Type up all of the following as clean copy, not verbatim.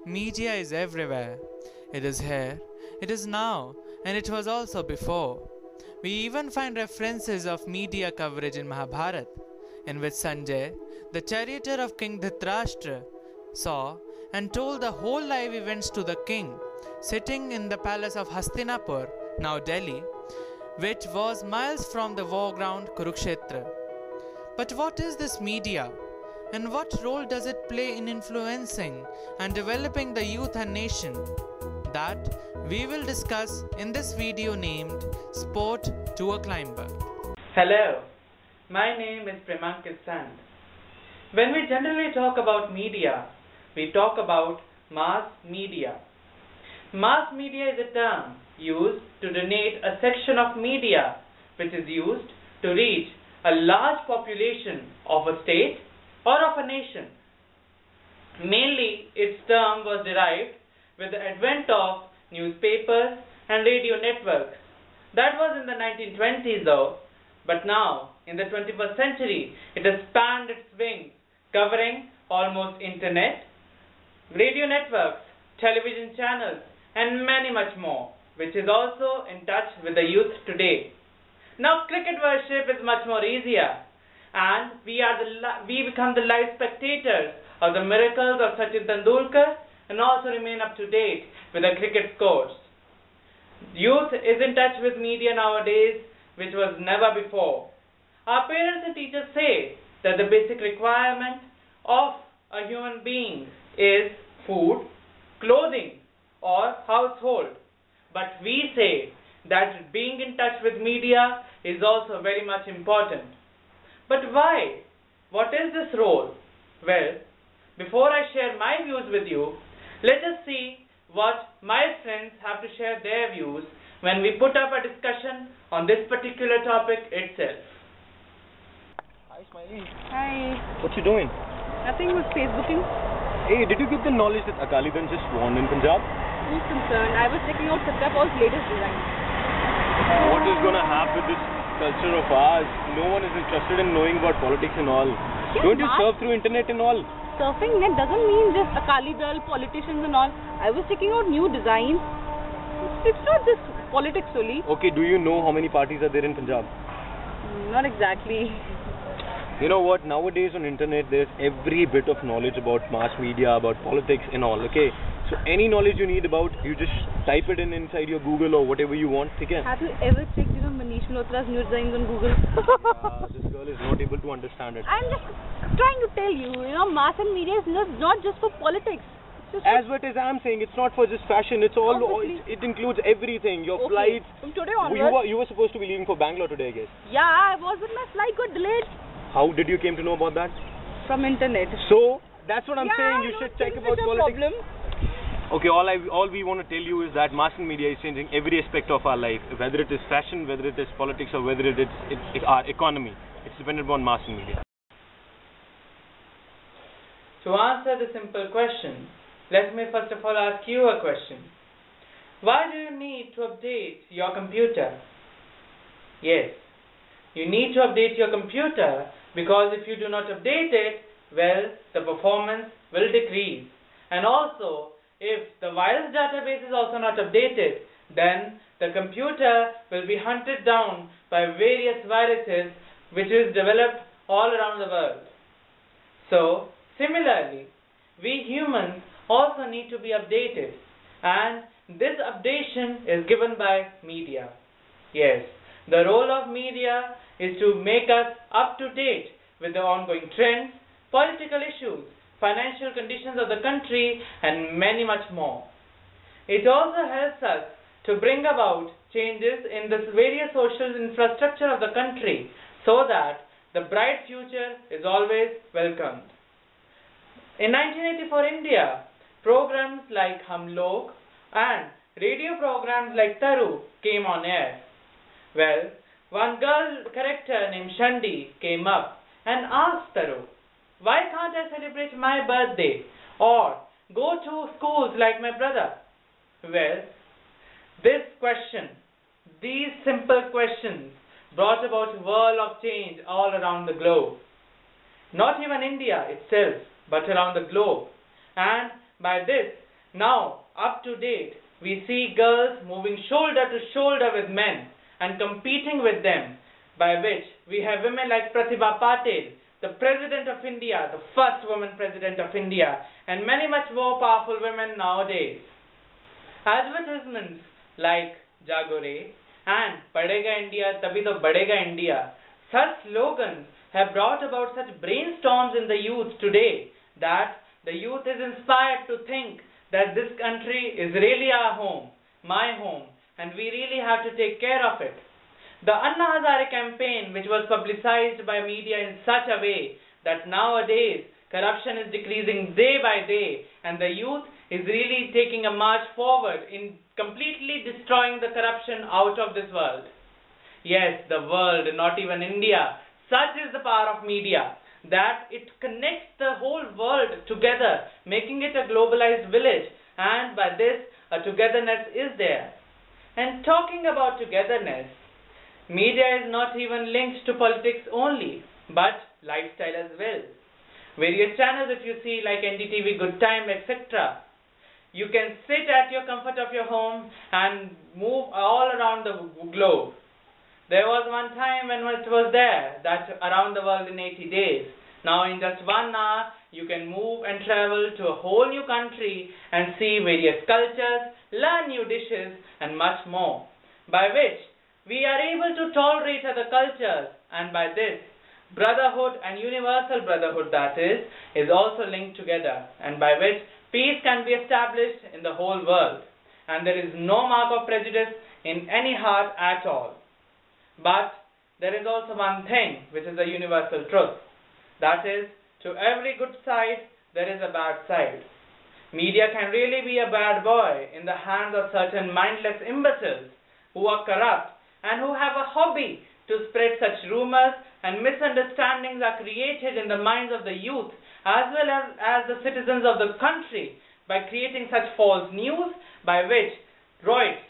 Media is everywhere. It is here, it is now, and it was also before. We even find references of media coverage in Mahabharata, in which Sanjay, the charioteer of King Dhritarashtra, saw and told the whole live events to the king, sitting in the palace of Hastinapur, now Delhi, which was miles from the war ground Kurukshetra. But what is this media? And what role does it play in influencing and developing the youth and nation? That we will discuss in this video named Sport to a Climber. Hello, my name is Premankit Sand. When we generally talk about media, we talk about mass media. Mass media is a term used to denote a section of media which is used to reach a large population of a state or of a nation. Mainly, its term was derived with the advent of newspapers and radio networks. That was in the 1920s though, but now, in the 21st century, it has spanned its wings, covering almost internet, radio networks, television channels, and many much more, which is also in touch with the youth today. Now, cricket worship is much more easier, and we become the live spectators of the miracles of Sachin Tendulkar and also remain up to date with the cricket scores. Youth is in touch with media nowadays, which was never before. Our parents and teachers say that the basic requirement of a human being is food, clothing, or household. But we say that being in touch with media is also very much important. But why? What is this role? Well, before I share my views with you, let us see what my friends have to share their views when we put up a discussion on this particular topic itself. Hi Smiley. Hi. What you doing? Nothing was Facebooking. Hey, did you get the knowledge that Akalidan just won in Punjab? Who's concerned? I was checking out Satyapal's latest design. What is going to happen with this culture of ours? No one is interested in knowing about politics and all. Yeah, Don't you surf through internet and all? Surfing net doesn't mean just Akali Dal, politicians and all. I was checking out new designs. It's not just politics only. Okay, do you know how many parties are there in Punjab? Not exactly. You know what? Nowadays on internet there's every bit of knowledge about mass media, about politics and all, okay? So any knowledge you need about, you just type it in inside your Google or whatever you want, okay? Have you ever checked, Manish Malhotra's new designs on Google? This girl is not able to understand it. I'm just trying to tell you, mass and media is not just for politics. As what is I'm saying, it's not for just fashion. It's all. It includes everything. Your flights. From today onwards. You were supposed to be leaving for Bangalore today, I guess. Yeah, I was, but my flight got delayed. How did you came to know about that? From internet. So that's what I'm saying. You should check about politics. Problem. Okay, all we want to tell you is that mass and media is changing every aspect of our life, whether it is fashion, whether it is politics, or whether it is our economy. It's dependent on mass and media. To answer the simple question, let me first of all ask you a question. Why do you need to update your computer? Yes, you need to update your computer because if you do not update it, well, the performance will decrease. And also, if the virus database is also not updated, then the computer will be hunted down by various viruses which is developed all around the world. So, similarly, we humans also need to be updated, and this updation is given by media. Yes, the role of media is to make us up to date with the ongoing trends, political issues, financial conditions of the country, and many much more. It also helps us to bring about changes in the various social infrastructure of the country so that the bright future is always welcomed. In 1984 India, programs like Hum Log and radio programs like Taru came on air. Well, one girl character named Shandi came up and asked Taru, "Why can't I celebrate my birthday or go to schools like my brother?" Well, this question, these simple questions brought about a whirl of change all around the globe. Not even India itself, but around the globe. And by this, Now, up to date, we see girls moving shoulder to shoulder with men and competing with them, by which we have women like Pratibha Patil, the President of India, the first woman President of India, and many much more powerful women nowadays. Advertisements like Jagore and Padega India, Tabhi to Badega India, such slogans have brought about such brainstorms in the youth today that the youth is inspired to think that this country is really our home, my home, and we really have to take care of it. The Anna Hazare campaign, which was publicized by media in such a way that nowadays corruption is decreasing day by day, and the youth is really taking a march forward in completely destroying the corruption out of this world. Yes, the world, not even India. Such is the power of media, that it connects the whole world together, making it a globalized village, and by this a togetherness is there. And talking about togetherness, media is not even linked to politics only, but lifestyle as well. Various channels, if you see, like NDTV, Good Time, etc., you can sit at your comfort of your home and move all around the globe. There was one time when it was there, that around the world in 80 days. Now in just 1 hour, you can move and travel to a whole new country and see various cultures, learn new dishes, and much more. By which, we are able to tolerate other cultures, and by this, brotherhood and universal brotherhood, that is also linked together, and by which peace can be established in the whole world, and there is no mark of prejudice in any heart at all. But there is also one thing which is a universal truth, that is, to every good side there is a bad side. Media can really be a bad boy in the hands of certain mindless imbeciles who are corrupt and who have a hobby to spread such rumors, and misunderstandings are created in the minds of the youth as well as the citizens of the country by creating such false news, by which riots,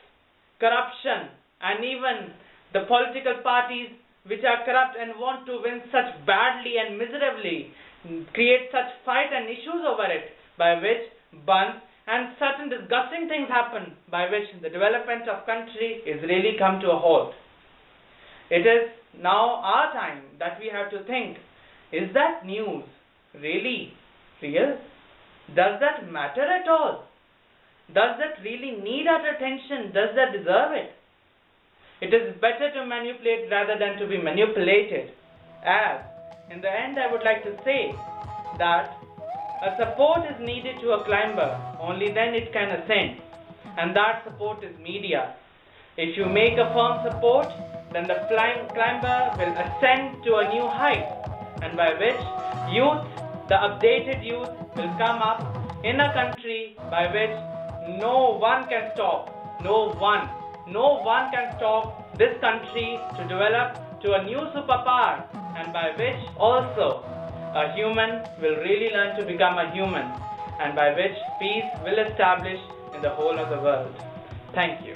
corruption, and even the political parties which are corrupt and want to win such badly and miserably create such fight and issues over it, by which bunch and certain disgusting things happen, by which the development of country is really come to a halt. It is now our time that we have to think, is that news really real? Does that matter at all? Does that really need our attention? Does that deserve it? It is better to manipulate rather than to be manipulated. As, in the end, I would like to say that a support is needed to a climber, only then it can ascend, and that support is media. If you make a firm support, then the climber will ascend to a new height, and by which youth, the updated youth, will come up in a country by which no one can stop. No one can stop this country to develop to a new superpower, and by which also a human will really learn to become a human, and by which peace will establish in the whole of the world. Thank you.